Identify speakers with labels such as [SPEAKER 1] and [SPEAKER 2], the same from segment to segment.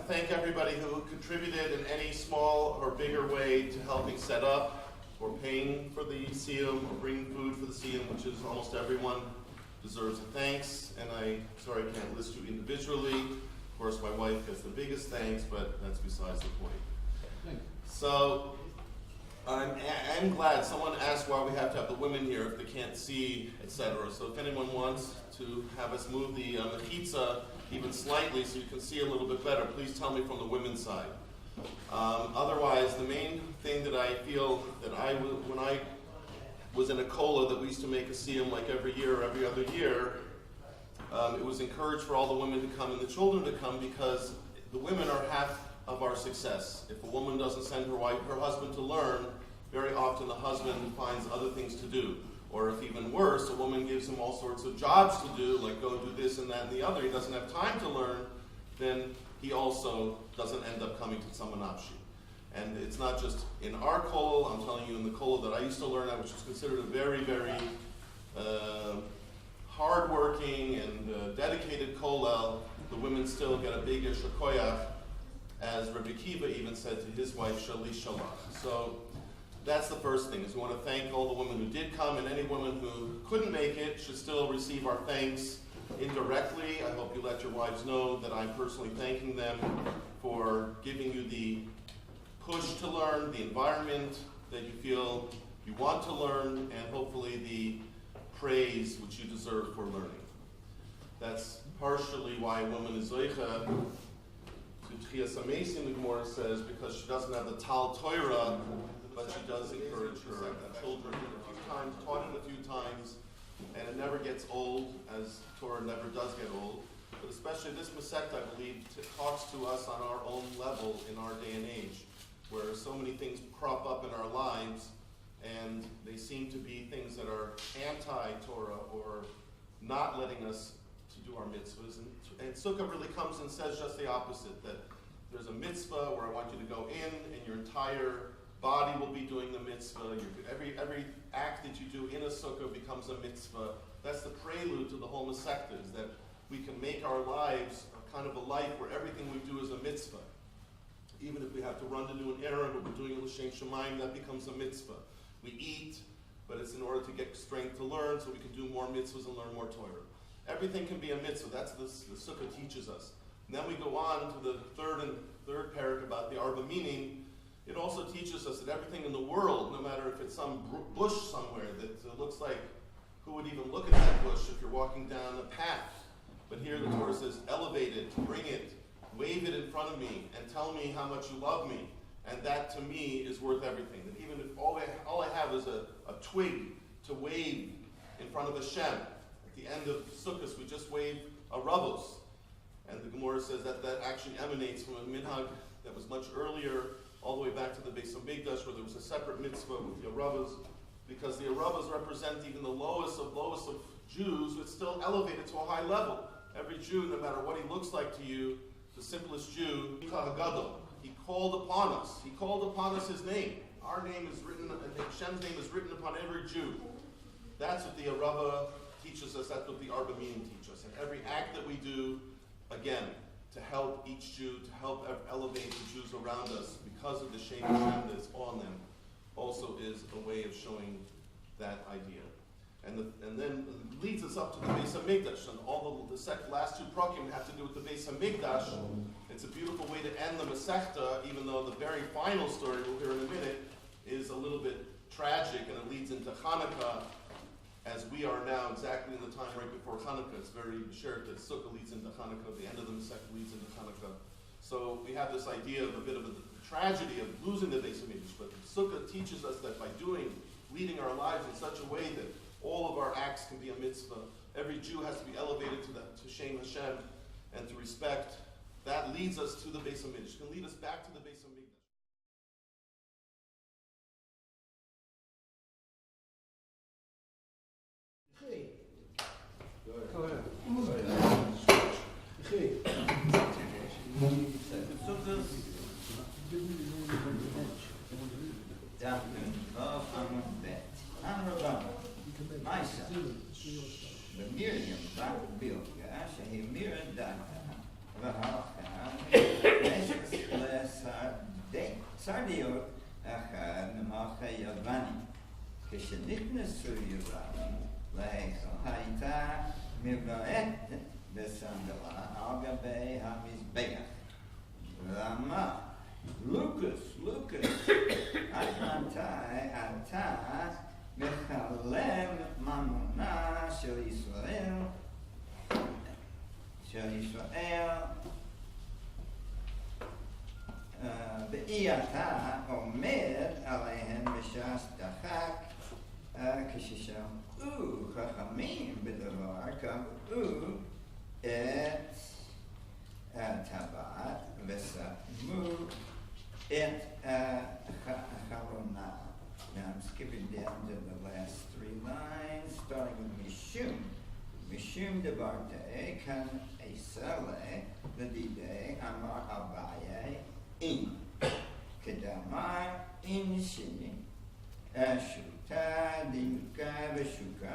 [SPEAKER 1] thank everybody who contributed in any small or bigger way to helping set up or paying for the Siyyum or bringing food for the Siyyum, which is almost everyone deserves a thanks. And sorry I can't list you individually. Of course, my wife gets the biggest thanks, but that's besides the point. So I'm glad someone asked why we have to have the women here if they can't see, etc. So if anyone wants to have us move the mechitza even slightly so you can see a little bit better, please tell me from the women's side. Otherwise, the main thing that I feel that when I was in a kola that we used to make a Siyyum like every year or every other year, it was encouraged for all the women to come and the children to come because the women are half of our success. If a woman doesn't send her husband to learn, very often the husband finds other things to do. Or if even worse, a woman gives him all sorts of jobs to do, like go do this and that and the other. He doesn't have time to learn, then he also doesn't end up coming to Samanapshi. And it's not just in our kollel, I'm telling you in the kollel that I used to learn at, which was considered a very, very hard-working and dedicated kollel, the women still get a big shakoyach, as Rabbi Kiva even said to his wife, Shali Shalach. So that's the first thing, is we want to thank all the women who did come, and any woman who couldn't make it should still receive our thanks indirectly. I hope you let your wives know that I'm personally thanking them for giving you the push to learn, the environment that you feel you want to learn, and hopefully the praise which you deserve for learning. That's partially why a woman is zoicha to Tchias HaMesim, the Gemara says, because she doesn't have the Tal Torah, but she does encourage her children a few times, taught it a few times, and it never gets old, as Torah never does get old. But especially this Masechta, I believe, talks to us on our own level in our day and age, where so many things crop up in our lives, and they seem to be things that are anti-Torah or not letting us to do our mitzvahs. And Sukkah really comes and says just the opposite, that there's a mitzvah where I want you to go in and your entire body will be doing the mitzvah. Every act that you do in a sukkah becomes a mitzvah. That's the prelude to the whole Masechta, is that we can make our lives a kind of a life where everything we do is a mitzvah. Even if we have to run to do an errand or we're doing a l'shem shamayim, that becomes a mitzvah. We eat, but it's in order to get strength to learn so we can do more mitzvahs and learn more Torah. Everything can be a mitzvah. That's the sukkah teaches us. And then we go on to the third parak about the Arba meaning. It also teaches us that everything in the world, no matter if it's some bush somewhere that looks like, who would even look at that bush if you're walking down a path? But here the Torah says, elevate it, bring it, wave it in front of me, and tell me how much you love me. And that to me is worth everything. That even if all I have is a twig to wave in front of Hashem. At the end of Sukkot, we just wave a ravos. And the Gemara says that actually emanates from a minhag that was much earlier, all the way back to the Beis HaMikdash, where there was a separate mitzvah with the Arabas, because the Arabas represent even the lowest of Jews, it's still elevated to a high level. Every Jew, no matter what he looks like to you, the simplest Jew, he called upon us. He called upon us his name. Our name is written, and Hashem's name is written upon every Jew. That's what the Araba teaches us, that's what the Arba meaning teaches us. And every act that we do, again, to help each Jew, to help elevate the Jews around us because of the Shem Hashem that's on them, also is a way of showing that idea. And then it leads us up to the Beis HaMikdash, and all the last two prakim have to do with the Beis HaMikdash. It's a beautiful way to end the Masechta, even though the very final story we'll hear in a minute is a little bit tragic, and it leads into Hanukkah, as we are now exactly in the time right before Hanukkah. It's very shared that Sukkah leads into Hanukkah, the end of the Masechta leads into Hanukkah. So we have this idea of a bit of a tragedy of losing the Beis HaMikdash, but Sukkah teaches us that by leading our lives in such a way that all of our acts can be a mitzvah. Every Jew has to be elevated to Shem Hashem and to respect. That leads us to the Beis HaMikdash. It can lead us back to the Beis HaMikdash.
[SPEAKER 2] Go ahead.
[SPEAKER 3] Miriam, Bilga, שהמירה דרכה, והלכה,
[SPEAKER 2] חסר להיות אחד ממלכי יוונים. כשנכנסו יוונים להיכל הייתה מבועטת בסנדלה על גבי המזבח. ואמר, לוקוס, עד מתי אתה מחלם ממונה של ישראל, ואי אתה עומד עליהם בשעת דחק, כששמעו חכמים בדבר, קבעו את הטבעת וסתמו את החלונה. Now I'm skipping down to the last 3 lines, starting with Mishum. Mishum debarte kan esale ledide amar abaye in. Kedamar in shini. Shuta dinuka veshuka.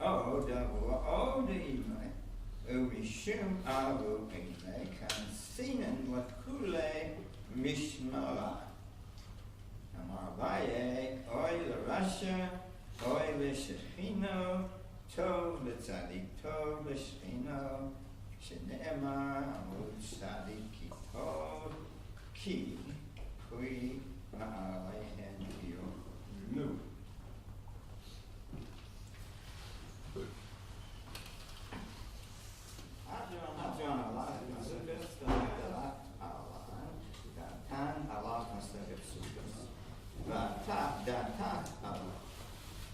[SPEAKER 2] O davua o deimai. Mishum avu eime kan sinen lakule mishmara. Amar Abaye, oy l'Rasha, oy l'Shechino, tov l'tzadik, tov l'Shechino, shene'emar amud tzadik ki tov, ki hui ma'alehen yolu.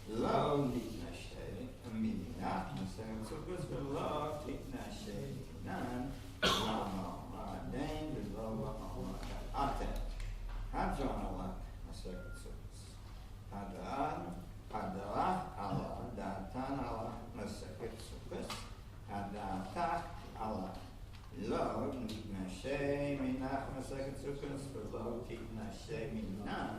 [SPEAKER 2] לא נתנשא מדינת מסכת סוכות ולא תתנשא מינן למה עדיין ולא למה עתן. הדרן עלה מסכת סוכות. הדרך עלה, דעתן עלה מסכת סוכות. הדעתך עלה. לא נתנשא מינך מסכת סוכות ולא תתנשא מינן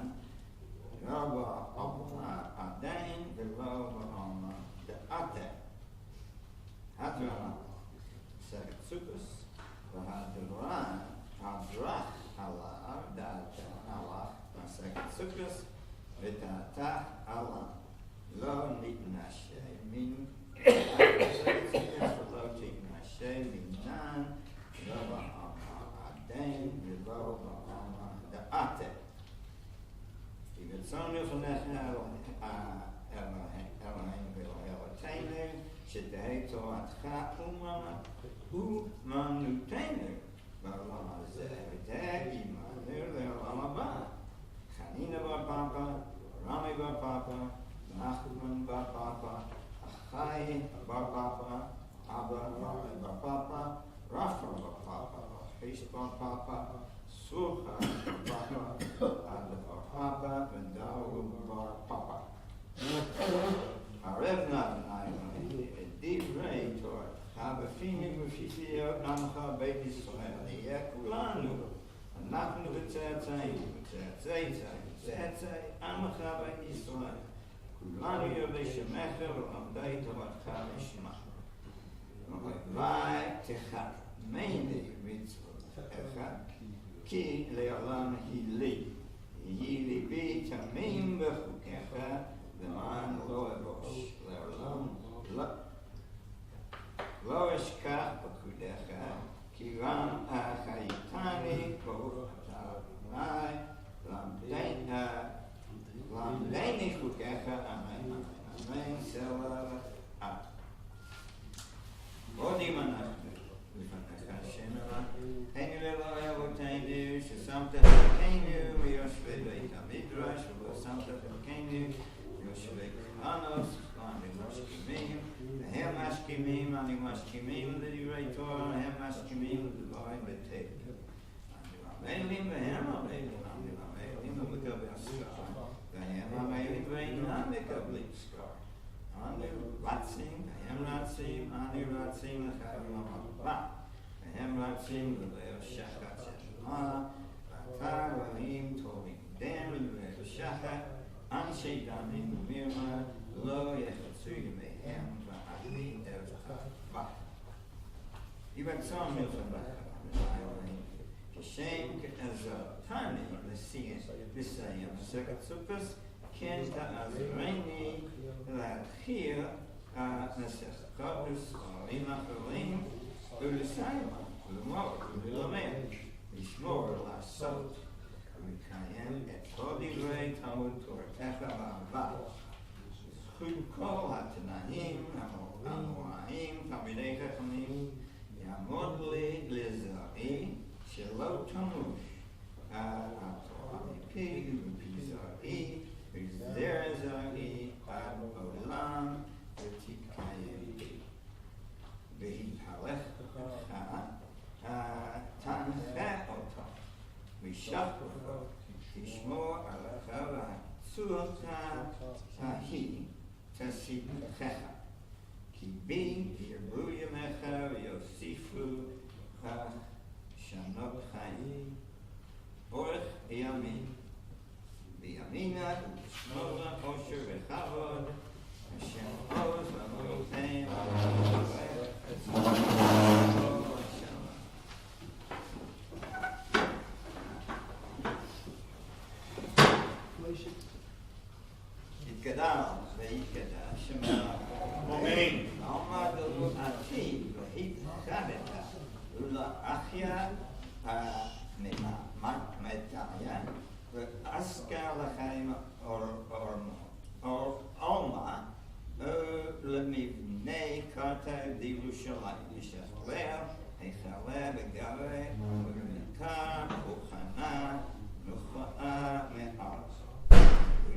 [SPEAKER 2] רבה אבנה עדיין ולא באמה דעתה. הדרן מסכת סוכות והדרן הדרך עלה דעתה עלה מסכת סוכות ודעתה עלה. לא נתנשא מן מסכת סוכות ולא תתנשא מינן רבה אבנה עדיין ולא באמה דעתה. Yivtzonu v'nechna Elohim v'Eloheinu shetehei toratcha u'manutenu ba'olam hazeh v'teh imanu le'olam haba. Chanina bar Papa, Rami bar Papa, Nachman bar Papa, Achai bar Papa, Abba bar Papa, Rafa bar Papa, Chish bar Papa, Sucha bar Papa, Ada bar Papa, and Dawu bar Papa. Arev Navnai, Divrei Torah, Habafini Mufitio Namcha Beit Yisrael, Yekulanu, אנחנו וצאצאים, צאצאי עמך בית ישראל, כולנו יודעי שמך ולמדי תורתך לשמה. ותחכמני מצוותיך, כי לעולם היא לי. יהי ליבי תמים בחוקיך, למען לא אבוש. לעולם לא אשכח פקודיך, כי רם חייתני כל אתרי, למדני חוקיך, אמן, אמן, סלע. עוד אם אנחנו לפניך השם אלוהינו, אלוהי אבותינו, ששמת חלקנו מיושבי בית המדרש, ולא שמת חלקנו מיושבי כהנות, אנו משכימים, והם משכימים, אנו משכימים לדברי תורה, והם משכימים לדברי ביתנו. אנו עמלים והם עמלים, אנו עמלים ומקבל שכר, והם עמלים ואינם מקבלים שכר. אנו רצים, והם רצים, אנו רצים לחיים הבא, והם רצים לליל שחת שלמה, ואתה אלוהים טובים דם לליל שחת, אנשי דמים ומרמה לא יחצו ימיהם ועלי ארצך. יבצע מלחמך, אלוהים, כשם Tani, the Siyyum, the second Sukkos, Ken Ta'azreini, that here, Nesech Kodus, Lima Olim, Ulisayim, Ulmor, Ulilamed, Ishmor, Lasot, Ulikayem, et Kodigrei, Talmud, Tortecha, Ba'ava, Chukol, Hatanahim, Amoraim, Talmidei Chachamim, Yamod li Lizai, Shelo Tamush, Pi Zai, Zerzai, Ad Olam, V'tikayim, V'hitalech, Tanche Oto, V'shachro, Tishmor Alecha, V'Tzuota, Tahi, Tasibchecha, Ki bi Yirbu Yamecha, V'Yosifu, Shanot Chaim, Orech Yamin, V'Yamina, V'Shmora, Osher, V'Chavod, Hashem Oz, V'Amorotein, Yitgadal, V'Yitgadal, Shema,
[SPEAKER 1] Amen.
[SPEAKER 2] Almadu Ati, V'Hit Chaveta, Ula Achya, Metaya, V'Aska L'chaim or Alma, Lemivnei Kata D'Yerushalayim, V'Shachlea, Echaleh, V'Gaveh, V'Mikah, Uchana, Nucha'a, Me'arz.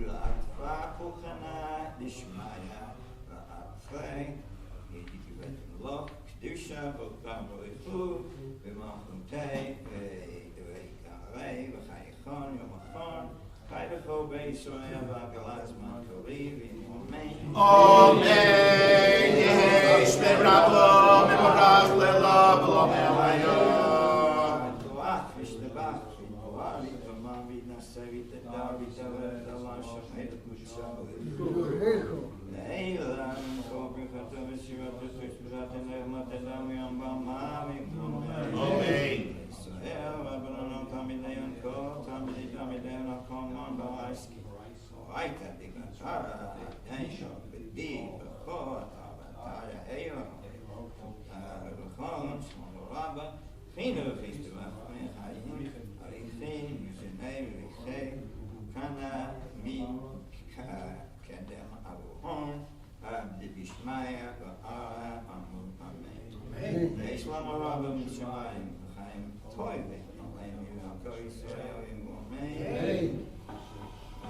[SPEAKER 2] Ula'atfa Uchana, Dishmaya, V'Atfei, Yedivet Lo, Kedusha, V'Gam V'Ichu, V'Machutei, V'Ikarei, V'Chayichon, Yomachon, Chaydecho B'Yisrael, V'Agalazman, Toriv, Amen.
[SPEAKER 1] Amen. Yesh merablo, mevorach lelav, lo me'alayom.
[SPEAKER 2] Toach, V'Shtebach, V'Poali, V'Man, V'Naseh, V'Tedar, V'Taver, V'Alan, Shachet, V'Shav, Leila, Kol B'Chato, V'Shivat, V'Shvat, V'Nehmat, Edam, Yambam, Ma'amim,
[SPEAKER 1] Amen.
[SPEAKER 2] Israel, V'Abranon, Tamileon, Kol, Tamileon, Akomon, Ba'aski, Oraita, Digatara, Yensho, B'Di, B'Chot, Avataya, Eyon, V'Chon, Shmon, Rabba, Chinu, Chistu, V'Chon, Chayim, Arichin, Yushinei, V'Chei, Kana, Min, Kedem, Avuhon, B'Bishmaya, V'Ara, Amun, Amen. V'Ishlam, Rabba, Mishalayim, V'Chaim, Toive, Amen, Yudako, Yisrael, Amen.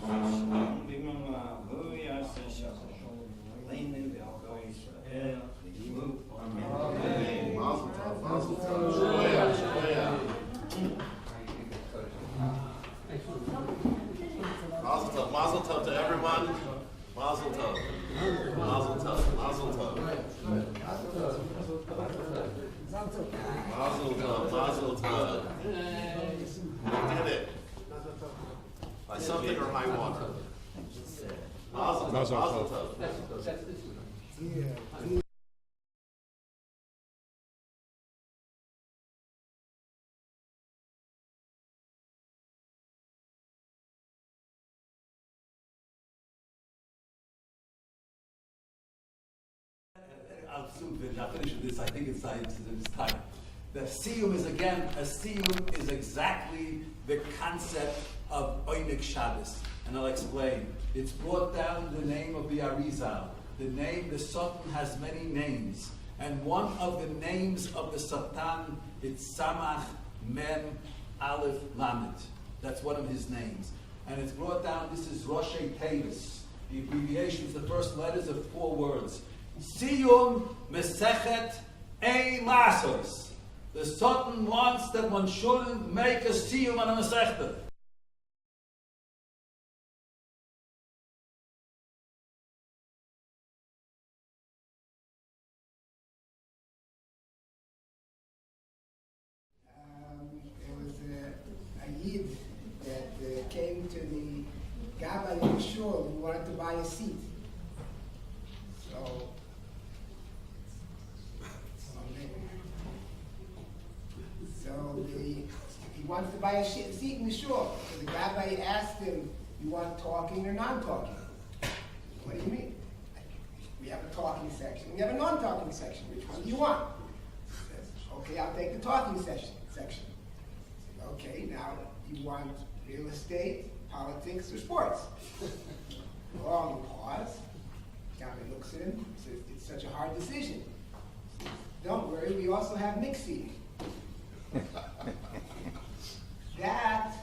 [SPEAKER 2] Shalom, B'Mama, V'Yas, Shalom, Leinu, V'Yako, Yisrael, V'Yimu, Amen.
[SPEAKER 1] Mazel tov, mazel tov. Shloya, shloya. Mazel tov to everyone. Mazel tov. Mazel tov. Mazel tov. Mazel tov. Mazel tov. We did it. By something or high water. Mazel tov. Mazel tov.
[SPEAKER 3] I'll finish with this. I think it's time. The Siyyum is again, a Siyyum is exactly the concept of Oinik Shabbos. And I'll explain. It's brought down the name of the Arizal. The Satan has many names. And one of the names of the Satan, it's Samach Mem Aleph Lamed. That's one of his names. And it's brought down, this is Roshei Tevis. The abbreviation is the first letters of 4 words. Siyyum Mesechet Ei Masos. The Satan wants that one shouldn't make a Siyyum on a Masechta.
[SPEAKER 4] There was a Yid that came to the Gabbai in Shul who wanted to buy a seat. So he wants to buy a seat in the shul. So the rabbi asked him, you want talking or non-talking? What do you mean? We have a talking section, we have a non-talking section. Which one do you want? He says, okay, I'll take the talking section. Okay, now you want real estate, politics, or sports? Long pause. Rabbi looks at him, says, it's such a hard decision. Don't worry, we also have mixed seating. That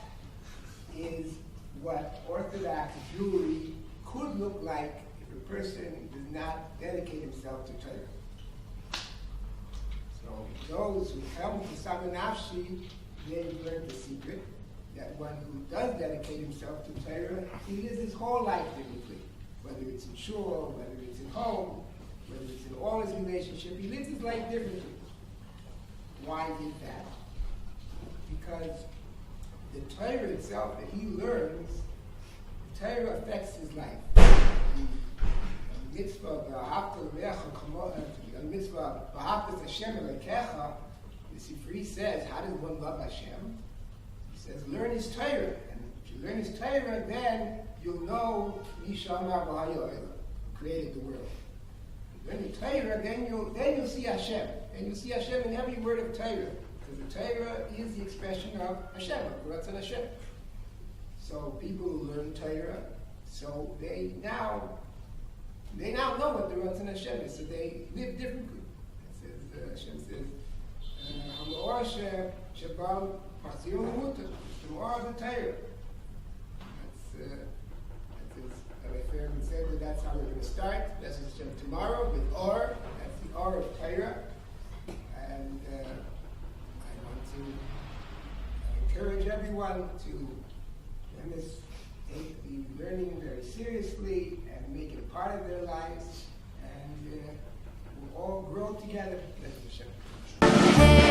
[SPEAKER 4] is what Orthodox Jewry could look like if a person does not dedicate himself to Torah. So those who come to Samanafshi, they've learned the secret that one who does dedicate himself to Torah, he lives his whole life differently. Whether it's in shul, whether it's in home, whether it's in all his relationship, he lives his life differently. Why is that? Because the Torah itself that he learns, the Torah affects his life. The mitzvah, the mitzvah, Hashem Elokecha, the Sifri says, how does one love Hashem? He says, learn his Torah. And if you learn his Torah, then you'll know Mishamar B'Hayoel, who created the world. When you Torah, then you'll see Hashem. And you'll see Hashem in every word of Torah. Because the Torah is the expression of Hashem, of Ratzon Hashem. So people who learn Torah, so they now know what the Ratzon Hashem is. So they live differently. It says, Hashem says, Hamor Hashem, Shabbat, Parzir L'Muta. It's the more of the Torah. That's how we're going to start. That's tomorrow with Or. That's the Or of Torah. And I want to encourage everyone to take the learning very seriously and make it part of their lives. And we'll all grow together. That's Hashem.